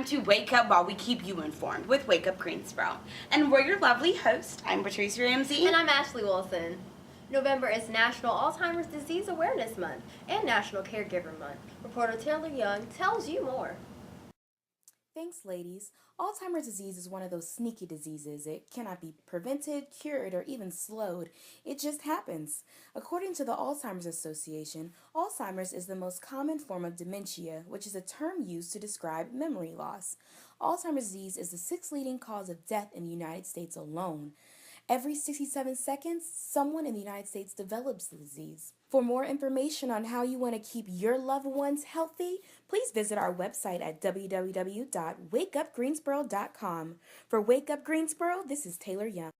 time to wake up while we keep you informed with Wake Up Greensboro. And we're your lovely host. I'm Patrice JOMC. And I'm Ashley Wilson. November is National Alzheimer's Disease Awareness Month and National Caregiver Month. Reporter Taylor Young tells you more. Thanks, ladies. Alzheimer's disease is one of those sneaky diseases. It cannot be prevented, cured, or even slowed. It just happens. According to the Alzheimer's Association, Alzheimer's is the most common form of dementia, which is a term used to describe memory loss. Alzheimer's disease is the sixth leading cause of death in the United States alone. Every 67 seconds, someone in the United States develops the disease. For more information on how you want to keep your loved ones healthy, please visit our website at www.wakeupgreensboro.com. For Wake Up Greensboro, this is Taylor Young.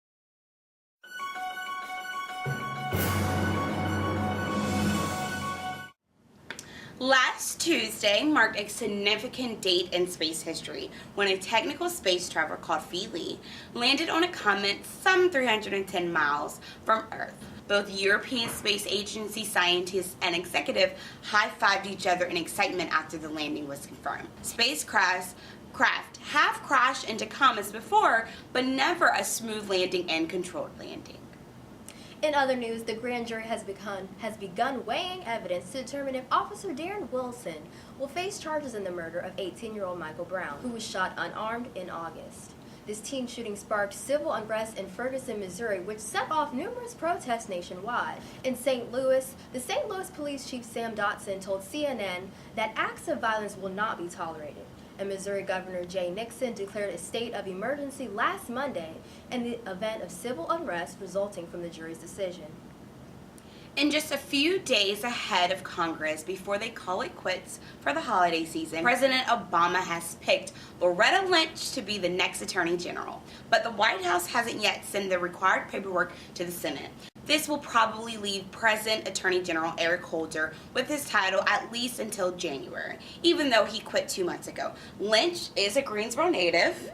Last Tuesday marked a significant date in space history when a technical space traveler called Philae landed on a comet some 310 miles from Earth. Both European Space Agency scientists and executives high-fived each other in excitement after the landing was confirmed. Spacecraft have crashed into comets before, but never a smooth landing and controlled landing. In other news, the grand jury has begun weighing evidence to determine if Officer Darren Wilson will face charges in the murder of 18-year-old Michael Brown, who was shot unarmed in August. This teen shooting sparked civil unrest in Ferguson, Missouri, which set off numerous protests nationwide. In St. Louis, the St. Louis Police Chief Sam Dotson told CNN that acts of violence will not be tolerated. And Missouri Governor Jay Nixon declared a state of emergency last Monday in the event of civil unrest resulting from the jury's decision. In just a few days ahead of Congress, before they call it quits for the holiday season, President Obama has picked Loretta Lynch to be the next Attorney General. But the White House hasn't yet sent the required paperwork to the Senate. This will probably leave present Attorney General Eric Holder with his title at least until January, even though he quit 2 months ago. Lynch is a Greensboro native,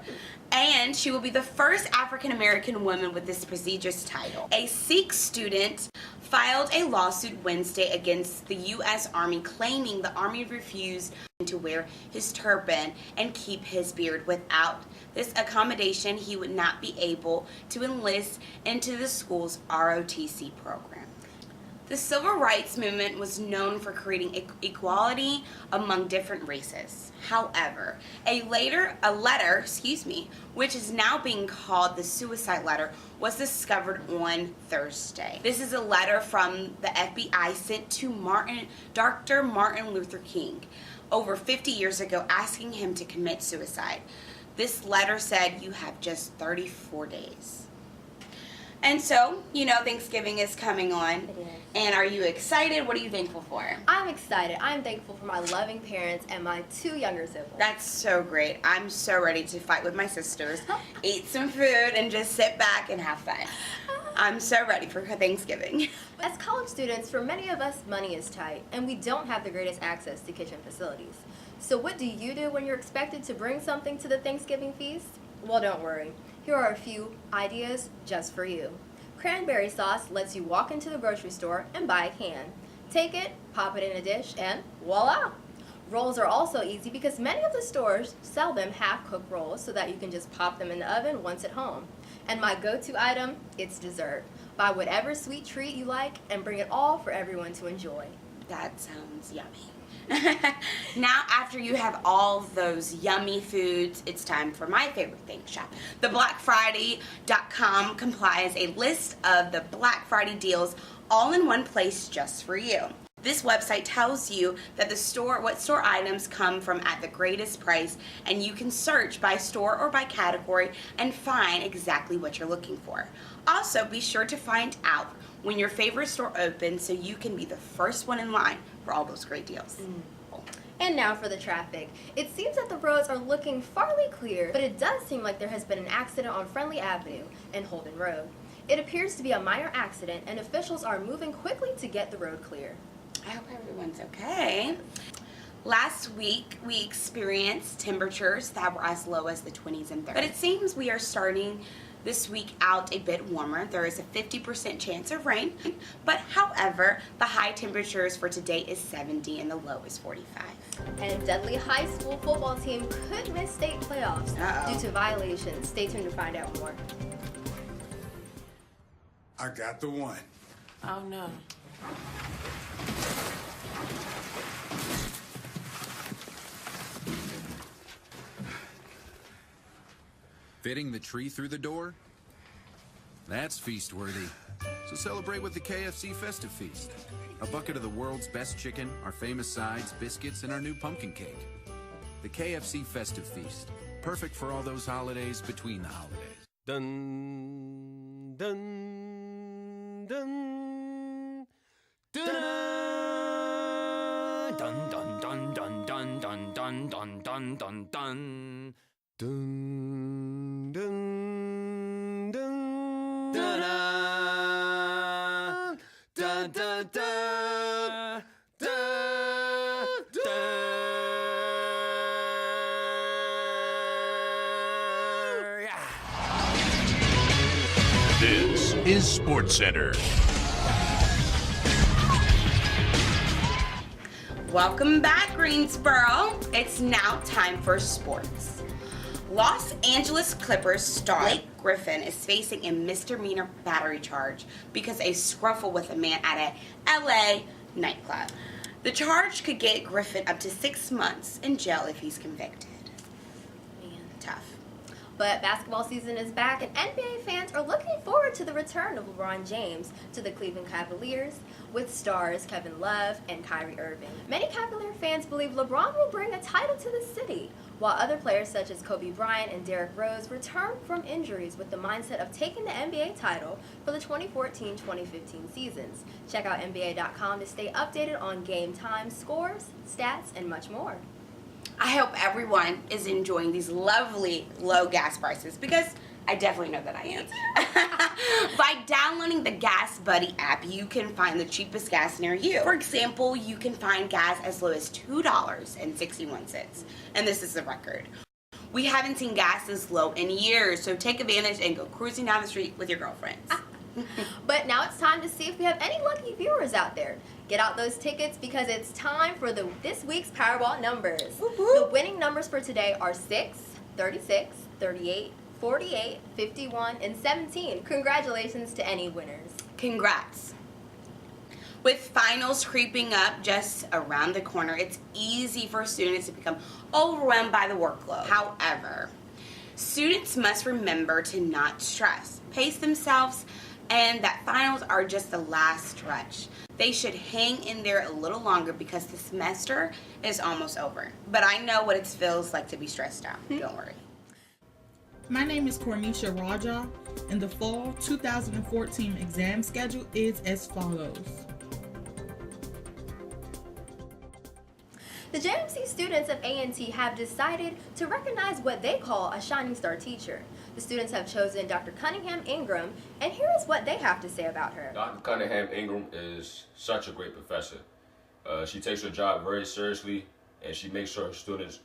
and she will be the first African-American woman with this prestigious title. A Sikh student filed a lawsuit Wednesday against the U.S. Army, claiming the Army refused to wear his turban and keep his beard. Without this accommodation, he would not be able to enlist into the school's ROTC program. The civil rights movement was known for creating equality among different races. However, a letter, which is now being called the suicide letter, was discovered on Thursday. This is a letter from the FBI sent to Dr. Martin Luther King over 50 years ago, asking him to commit suicide. This letter said, "You have just 34 days. And so, Thanksgiving is coming on. It is. And are you excited? What are you thankful for? I'm excited. I'm thankful for my loving parents and my two younger siblings. That's so great. I'm so ready to fight with my sisters, eat some food, and just sit back and have fun. I'm so ready for Thanksgiving. As college students, for many of us, money is tight, and we don't have the greatest access to kitchen facilities. So what do you do when you're expected to bring something to the Thanksgiving feast? Well, don't worry. Here are a few ideas just for you. Cranberry sauce lets you walk into the grocery store and buy a can. Take it, pop it in a dish, and voila! Rolls are also easy because many of the stores sell them half-cooked rolls so that you can just pop them in the oven once at home. And my go-to item, it's dessert. Buy whatever sweet treat you like and bring it all for everyone to enjoy. That sounds yummy. Now, after you have all those yummy foods, it's time for my favorite thing, shop. The BlackFriday.com compiles a list of the Black Friday deals all in one place just for you. This website tells you that what store items come from at the greatest price, and you can search by store or by category and find exactly what you're looking for. Also, be sure to find out when your favorite store opens so you can be the first one in line for all those great deals. And now for the traffic. It seems that the roads are looking fairly clear, but it does seem like there has been an accident on Friendly Avenue and Holden Road. It appears to be a minor accident, and officials are moving quickly to get the road clear. I hope everyone's okay. Last week, we experienced temperatures that were as low as the 20s and 30s. But it seems we are starting This week out a bit warmer. There is a 50% chance of rain, but however, the high temperatures for today is 70 and the low is 45. And Dudley High School football team could miss state playoffs due to violations. Stay tuned to find out more. I got the one. Oh no. Fitting the tree through the door? That's feast-worthy. So celebrate with the KFC Festive Feast. A bucket of the world's best chicken, our famous sides, biscuits, and our new pumpkin cake. The KFC Festive Feast. Perfect for all those holidays between the holidays. Dun, dun, dun, dun, dun, dun, dun, dun, dun, dun, dun, dun, dun, dun, dun. Dun, dun, dun, dun, dun, dun, dun, dun. This is SportsCenter. Welcome back, Greensboro. It's now time for sports. Los Angeles Clippers star Blake Griffin is facing a misdemeanor battery charge because a scruffle with a man at a LA nightclub. The charge could get Griffin up to 6 months in jail if he's convicted. Man, tough. But basketball season is back, and NBA fans are looking forward to the return of LeBron James to the Cleveland Cavaliers with stars Kevin Love and Kyrie Irving. Many Cavalier fans believe LeBron will bring a title to the city, while other players such as Kobe Bryant and Derrick Rose return from injuries with the mindset of taking the NBA title for the 2014-2015 seasons. Check out NBA.com to stay updated on game time, scores, stats, and much more. I hope everyone is enjoying these lovely low gas prices because I definitely know that I am. By downloading the Gas Buddy app, you can find the cheapest gas near you. For example, you can find gas as low as $2.61, and this is the record. We haven't seen gas this low in years, so take advantage and go cruising down the street with your girlfriends. But now it's time to see if we have any lucky viewers out there. Get out those tickets because it's time for this week's Powerball numbers. Woo-hoo. The winning numbers for today are 6, 36, 38, 48, 51, and 17. Congratulations to any winners. Congrats. With finals creeping up just around the corner, it's easy for students to become overwhelmed by the workload. However, students must remember to not stress, pace themselves, and that finals are just the last stretch. They should hang in there a little longer because the semester is almost over. But I know what it feels like to be stressed out. Don't worry. My name is Cornisha Raja, and the fall 2014 exam schedule is as follows. The JOMC students of A&T have decided to recognize what they call a shining star teacher. The students have chosen Dr. Cunningham Ingram, and here is what they have to say about her. Dr. Cunningham Ingram is such a great professor. She takes her job very seriously, and she makes sure her students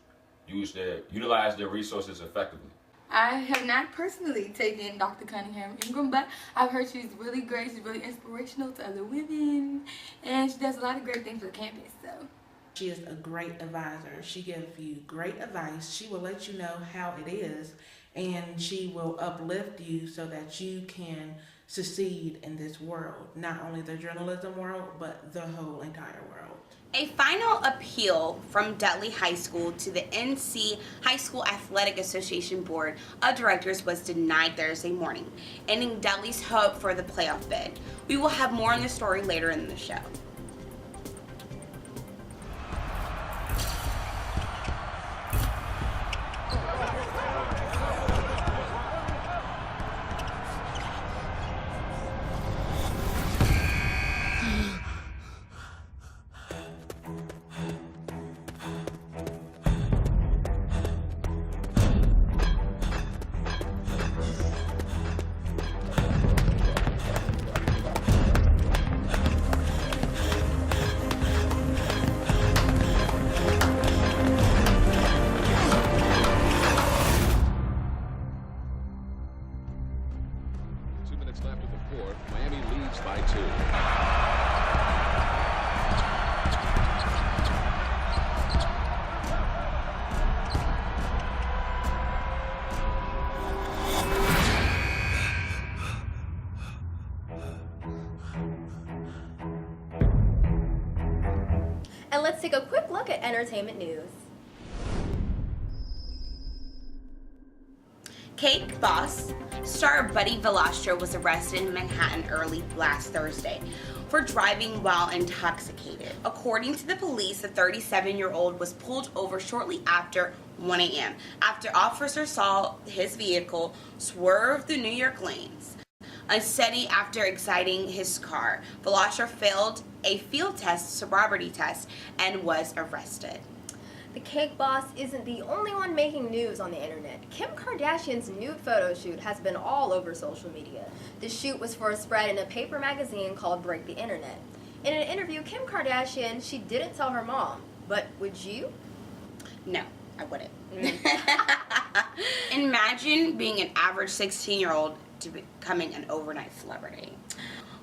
utilize their resources effectively. I have not personally taken Dr. Cunningham Ingram, but I've heard she's really great. She's really inspirational to other women, and she does a lot of great things for the campus. So she is a great advisor. She gives you great advice. She will let you know how it is, and she will uplift you so that you can succeed in this world, not only the journalism world, but the whole entire world. A final appeal from Dudley High School to the NC High School Athletic Association Board of Directors was denied Thursday morning, ending Dudley's hope for the playoff bid. We will have more on the story later in the show. And let's take a quick look at entertainment news. Cake Boss star Buddy Valastro was arrested in Manhattan early last Thursday for driving while intoxicated. According to the police, the 37-year-old was pulled over shortly after 1 a.m. after officers saw his vehicle swerve through New York lanes. Unsteady after exiting his car, Valastro failed a field test, sobriety test, and was arrested. The Cake Boss isn't the only one making news on the internet. Kim Kardashian's nude photo shoot has been all over social media. The shoot was for a spread in a paper magazine called Break the Internet. In an interview, Kim Kardashian, she didn't tell her mom, but would you? No, I wouldn't. Imagine being an average 16-year-old to becoming an overnight celebrity.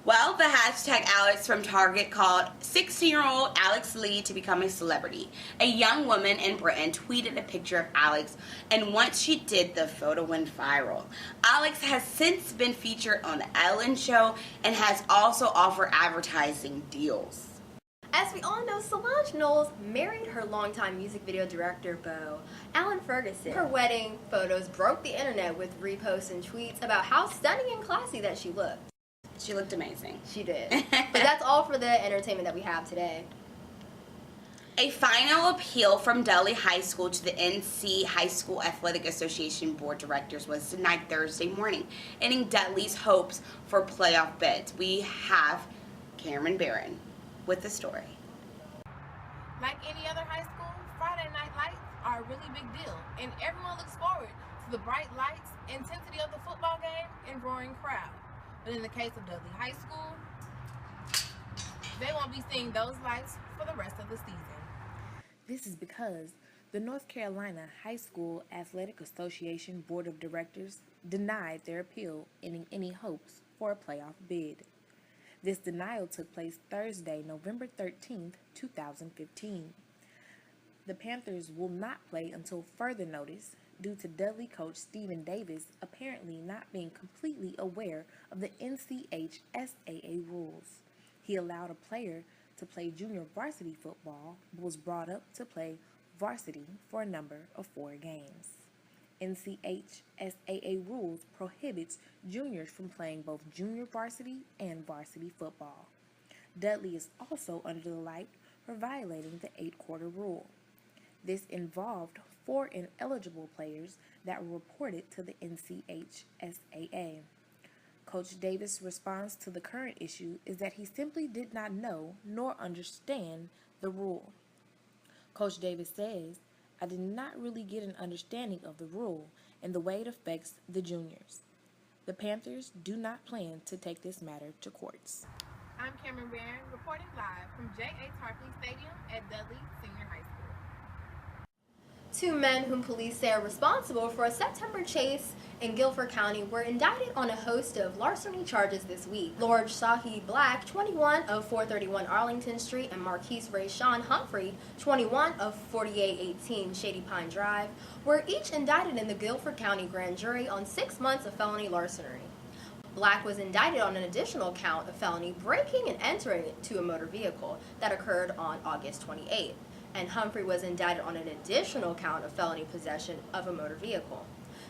Well, the hashtag Alex from Target called 16-year-old Alex Lee to become a celebrity. A young woman in Britain tweeted a picture of Alex, and once she did, the photo went viral. Alex has since been featured on The Ellen Show and has also offered advertising deals. As we all know, Solange Knowles married her longtime music video director beau, Alan Ferguson. Her wedding photos broke the internet with reposts and tweets about how stunning and classy that she looked. She looked amazing. She did. But that's all for the entertainment that we have today. A final appeal from Dudley High School to the NC High School Athletic Association Board Directors was denied Thursday morning, ending Dudley's hopes for playoff bids. We have Cameron Barron with the story. Like any other high school, Friday night lights are a really big deal, and everyone looks forward to the bright lights, intensity of the football game, and roaring crowd. But in the case of Dudley High School, they won't be seeing those lights for the rest of the season. This is because the North Carolina High School Athletic Association Board of Directors denied their appeal, ending any hopes for a playoff bid. This denial took place Thursday, November 13th, 2015. The Panthers will not play until further notice due to Dudley coach Stephen Davis apparently not being completely aware of the NCHSAA rules. He allowed a player to play junior varsity football but was brought up to play varsity for a number of 4 games. NCHSAA rules prohibits juniors from playing both junior varsity and varsity football. Dudley is also under the light for violating the 8-quarter rule. This involved 4 ineligible players that were reported to the NCHSAA. Coach Davis' response to the current issue is that he simply did not know nor understand the rule. Coach Davis says, "I did not really get an understanding of the rule and the way it affects the juniors. The Panthers do not plan to take this matter to courts." I'm Cameron Barron, reporting live from J.A. Tarpley Stadium at Dudley Senior High School. 2 men whom police say are responsible for a September chase in Guilford County were indicted on a host of larceny charges this week. Lord Shahi Black, 21 of 431 Arlington Street, and Marquise Ray Sean Humphrey, 21 of 4818 Shady Pine Drive, were each indicted in the Guilford County grand jury on 6 months of felony larceny. Black was indicted on an additional count of felony breaking and entering into a motor vehicle that occurred on August 28th. And Humphrey was indicted on an additional count of felony possession of a motor vehicle.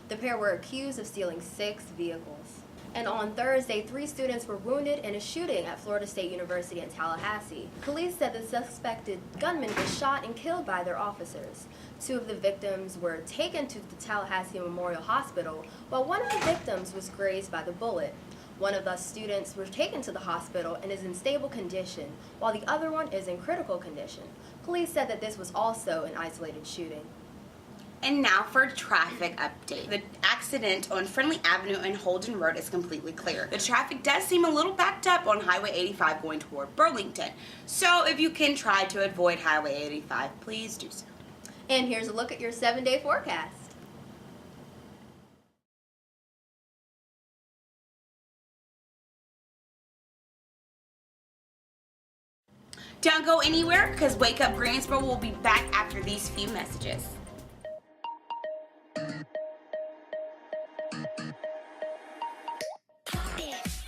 The pair were accused of stealing 6 vehicles. And on Thursday, 3 students were wounded in a shooting at Florida State University in Tallahassee. Police said the suspected gunman was shot and killed by their officers. 2 of the victims were taken to the Tallahassee Memorial Hospital, while one of the victims was grazed by the bullet. One of the students was taken to the hospital and is in stable condition, while the other one is in critical condition. Police said that this was also an isolated shooting. And now for a traffic update. The accident on Friendly Avenue and Holden Road is completely clear. The traffic does seem a little backed up on Highway 85 going toward Burlington. So if you can try to avoid Highway 85, please do so. And here's a look at your 7-day forecast. Don't go anywhere because Wake Up Greensboro will be back after these few messages.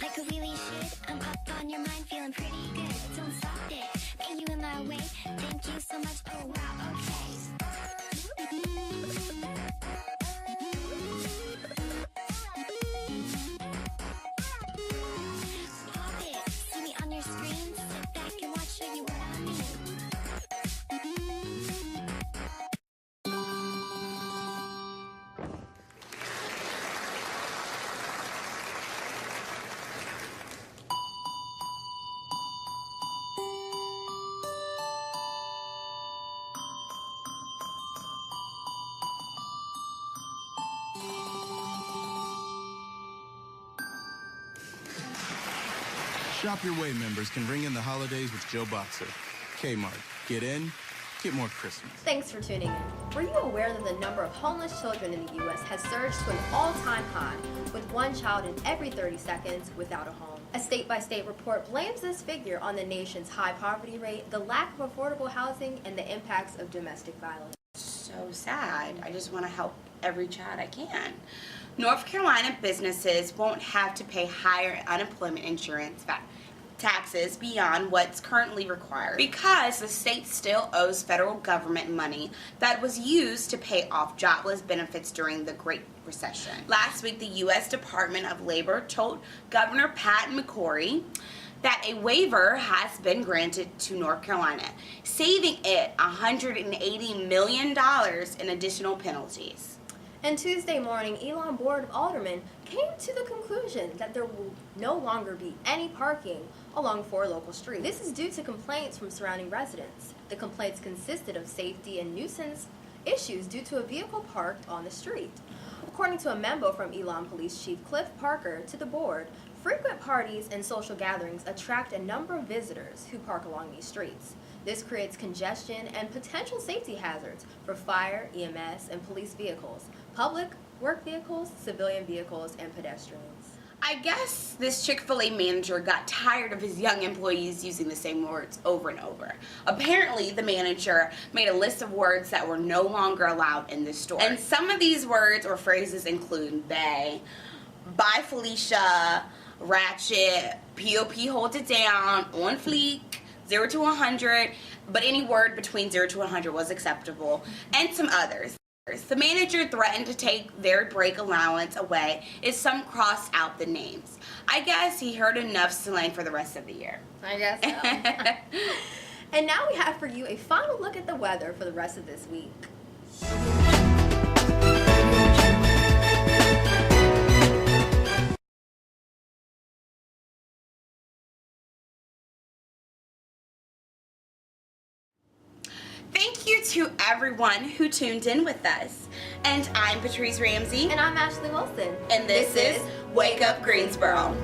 Like a wheelie should. I'm up on your mind, feeling pretty good. Don't stop it. Put you in my way. Think you so much. Oh wow, okay. Pop it, see me on your screen. Sit back and watch, show you what I mean. Shop Your Way members can ring in the holidays with Joe Boxer. Kmart. Get in, get more Christmas. Thanks for tuning in. Were you aware that the number of homeless children in the U.S. has surged to an all-time high, with one child in every 30 seconds without a home? A state-by-state report blames this figure on the nation's high poverty rate, the lack of affordable housing, and the impacts of domestic violence. So sad. I just want to help every child I can. North Carolina businesses won't have to pay higher unemployment insurance taxes beyond what's currently required because the state still owes federal government money that was used to pay off jobless benefits during the Great Recession. Last week, the U.S. Department of Labor told Governor Pat McCrory that a waiver has been granted to North Carolina, saving it $180 million in additional penalties. And Tuesday morning, Elon Board of Aldermen came to the conclusion that there will no longer be any parking along 4 local streets. This is due to complaints from surrounding residents. The complaints consisted of safety and nuisance issues due to a vehicle parked on the street. According to a memo from Elon Police Chief Cliff Parker to the board, frequent parties and social gatherings attract a number of visitors who park along these streets. This creates congestion and potential safety hazards for fire, EMS, and police vehicles, public, work vehicles, civilian vehicles, and pedestrians. I guess this Chick-fil-A manager got tired of his young employees using the same words over and over. Apparently, the manager made a list of words that were no longer allowed in the store. And some of these words or phrases include bae, bye Felicia, ratchet, POP hold it down, on fleek, 0 to 100, but any word between 0 to 100 was acceptable, and some others. The manager threatened to take their break allowance away if some crossed out the names. I guess he heard enough slang for the rest of the year. I guess so. And now we have for you a final look at the weather for the rest of this week. Thank you to everyone who tuned in with us. And I'm Patrice Ramsey. And I'm Ashley Wilson. And this is Wake Up Greensboro.